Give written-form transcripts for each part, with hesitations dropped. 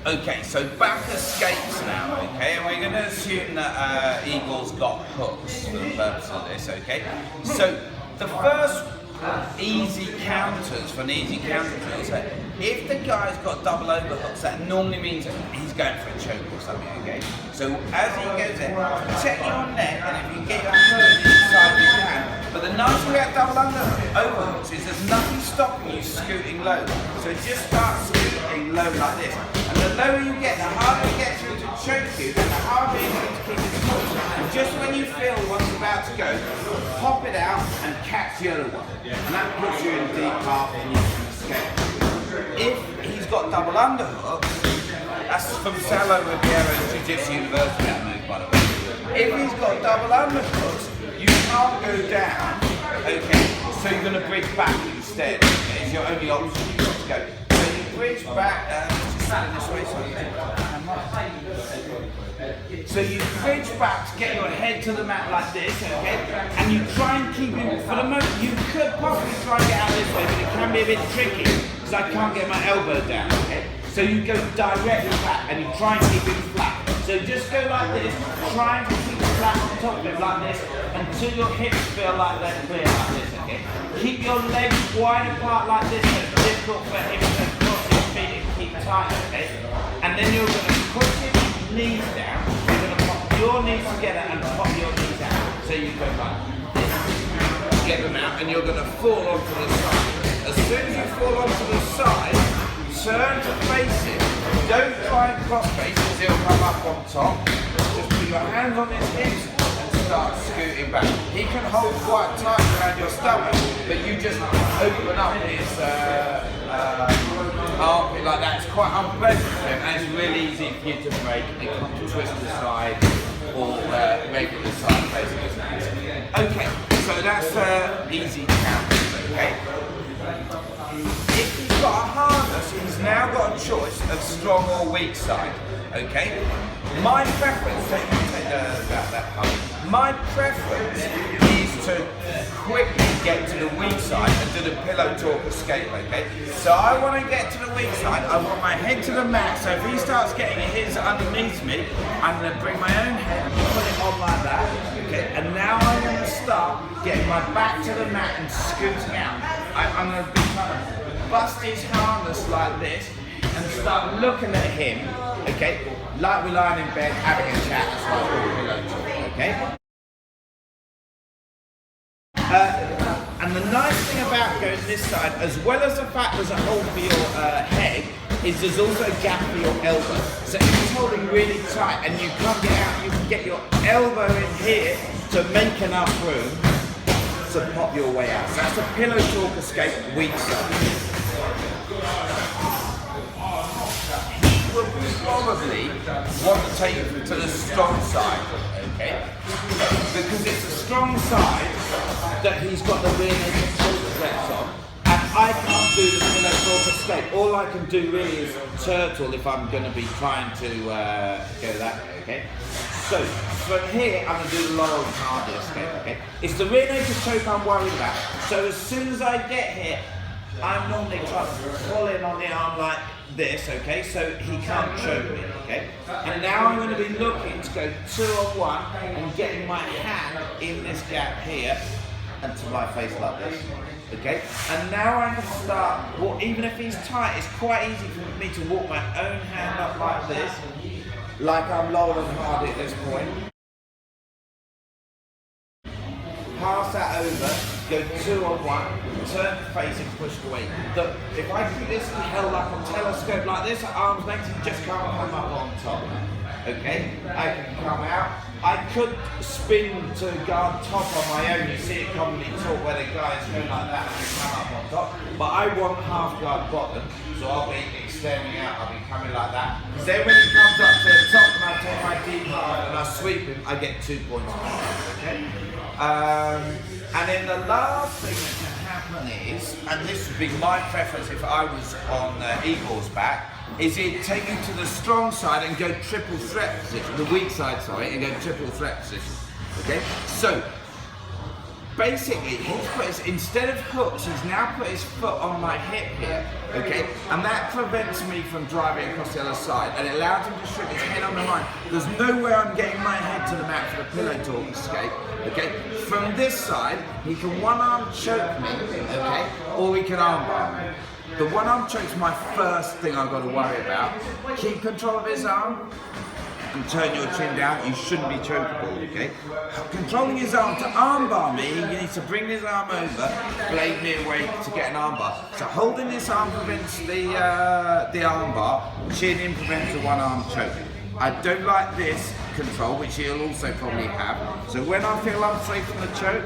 Okay, so back escapes now, okay, and we're going to assume that Eagle's got hooks for the purpose of this, okay? So the first easy counters for an easy counter drill is that if the guy's got double overhooks, that normally means that he's going for a choke or something, okay? So as he goes in, check your neck, and if you get your hand inside you can. But the nice thing about double overhooks is there's nothing stopping you scooting low. So just start scooting low like this. And the lower you get, the harder it gets you to choke you, and the harder it is to keep it full. And just when you feel one's about to go, pop it out and catch the other one. And that puts you in deep half and you can escape. If he's got double underhooks, that's from Salo Ribeiro's Jiu-Jitsu University, that move, by the way. If he's got double underhooks, you can't go down, okay, so you're going to bridge back instead, okay? It's your only option you've got to go. So you bridge back, just stand this way, so you bridge back to get your head to the mat like this, okay? And you try and keep him, for the moment, you could possibly try and get out this way, but it can be a bit tricky, because I can't get my elbow down, okay? So you go directly back, and you try and keep him flat. So just go like this, try and keep it flat on top of him like this, until your hips feel like they're clear like this, okay? Keep your legs wide apart like this, so it's difficult for him to cross his feet and keep tight, okay? And then you're going to push his knees down, you're going to pop your knees together and pop your knees out. So you go like this, get them out, and you're going to fall onto the side. As soon as you fall onto the side, turn to face him. Don't try and cross face because he'll come up on top. Just put your hands on his hips and start scooting back. He can hold quite tight around your stomach, but you just open up his armpit like that. It's quite unpleasant for him, and it's really easy for you to break. It can twist the side or make it the side facing his hands. Okay, so that's easy counting, okay? If he's got a harness, he's now got a choice of strong or weak side, okay? My preference, my preference is to quickly get to the weak side and do the pillow talk escape, okay? So I want to get to the weak side, I want my head to the mat, so if he starts getting his underneath me, I'm going to bring my own head and put it on like that, okay? And now I'm going to start getting my back to the mat and scooting out. I'm going to be trying to bust his harness like this and start looking at him, okay? Like we're lying in bed having a chat, that's why it's called pillow talk, okay? And the nice thing about going this side, as well as the fact there's a hold for your head, is there's also a gap for your elbow. So if he's holding really tight and you can't get out, you can get your elbow in here to make enough room to pop your way out. So that's a pillow talk escape, weak side. He will probably want to take you to the strong side, okay? Because it's a strong side that he's got the rear naked shoulder threats on, and I can't do the pillow talk escape. All I can do really is turtle if I'm going to be trying to go that way, okay? So, from here, I'm going to do the Laurel and Hardy escape, okay? It's the rear naked choke I'm worried about. So as soon as I get here, I'm normally trying to pull in on the arm like this, okay? So he can't choke me, okay? And now I'm going to be looking to go 2-on-1 and getting my hand in this gap here and to my face like this, okay? And now I can start, well, even if he's tight, it's quite easy for me to walk my own hand up like this, like I'm Laurel and Hardy at this point. Pass that over, go 2-on-1, turn the face and push away. If I keep this held up on telescope like this at arm's length, you just can't come up on top. Okay? I can come out. I could spin to guard top on my own. You see it commonly taught where the guys go like that and come up on top. But I want half guard bottom, so I'll be extending out, I'll be coming like that. Because then when he comes up to the top and I take my deep guard and I sweep him, I get 2 points. Okay? And then the last thing that can happen is, and this would be my preference if I was on Eagle's back, is he'd take you to the strong side and go triple threat position, the weak side, sorry, and go triple threat position. Okay? So, basically, instead of hooks, he's now put his foot on my hip here, okay? And that prevents me from driving across the other side, and it allows him to strip his head on the line. There's no way I'm getting my head to the mat for the pillow talk escape, okay? From this side, he can one-arm choke me, okay? Or he can armbar me. The one-arm choke's my first thing I've got to worry about. Keep control of his arm, and turn your chin down. You shouldn't be chokeable, okay? Controlling his arm to armbar me, he needs to bring his arm over, blade me away to get an armbar. So holding this arm prevents the armbar, chin in prevents the one arm choke. I don't like this control, which he'll also probably have. So when I feel unsafe from the choke,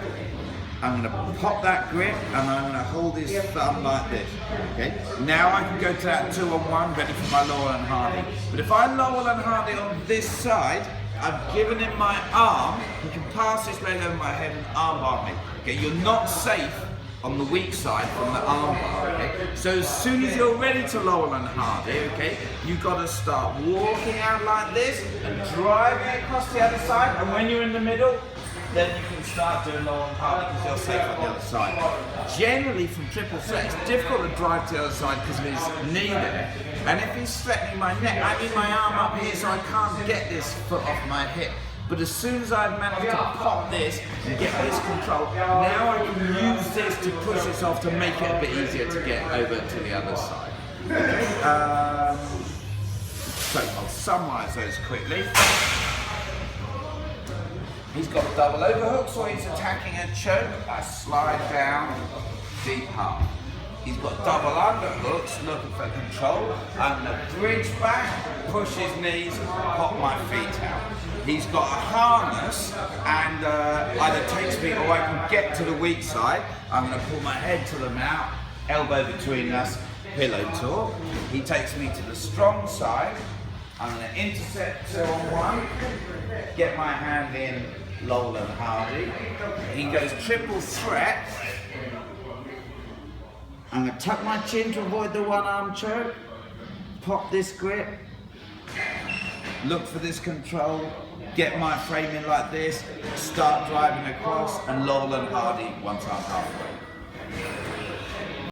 I'm going to pop that grip and I'm going to hold his thumb like this, okay? Now I can go to that 2-on-1, ready for my Laurel and Hardy. But if I Laurel and Hardy on this side, I've given him my arm, he can pass his leg over my head and armbar me. Okay, you're not safe on the weak side from the armbar, okay? So as soon as you're ready to Laurel and Hardy, okay, you've got to start walking out like this and driving across the other side, and when you're in the middle, then you can start doing Laurel and Hardy because you're safe on the other side. Generally from triple set, it's difficult to drive to the other side because of his knee there. And if he's threatening my neck, I need my arm up here so I can't get this foot off my hip. But as soon as I've managed to pop this and get this control, now I can use this to push this off to make it a bit easier to get over to the other side. Okay. So I'll summarise those quickly. He's got double overhook, so he's attacking a choke. I slide down, deep half. He's got double underhooks, looking for control. I'm going to bridge back, push his knees, pop my feet out. He's got a harness, and either takes me or I can get to the weak side. I'm going to pull my head to the mat, elbow between us, pillow talk. He takes me to the strong side. I'm going to intercept 2-on-1, get my hand in Laurel and Hardy. He goes triple threat. I'm going to tuck my chin to avoid the one-arm choke, pop this grip, look for this control, get my frame in like this, start driving across, and Laurel and Hardy once I'm halfway.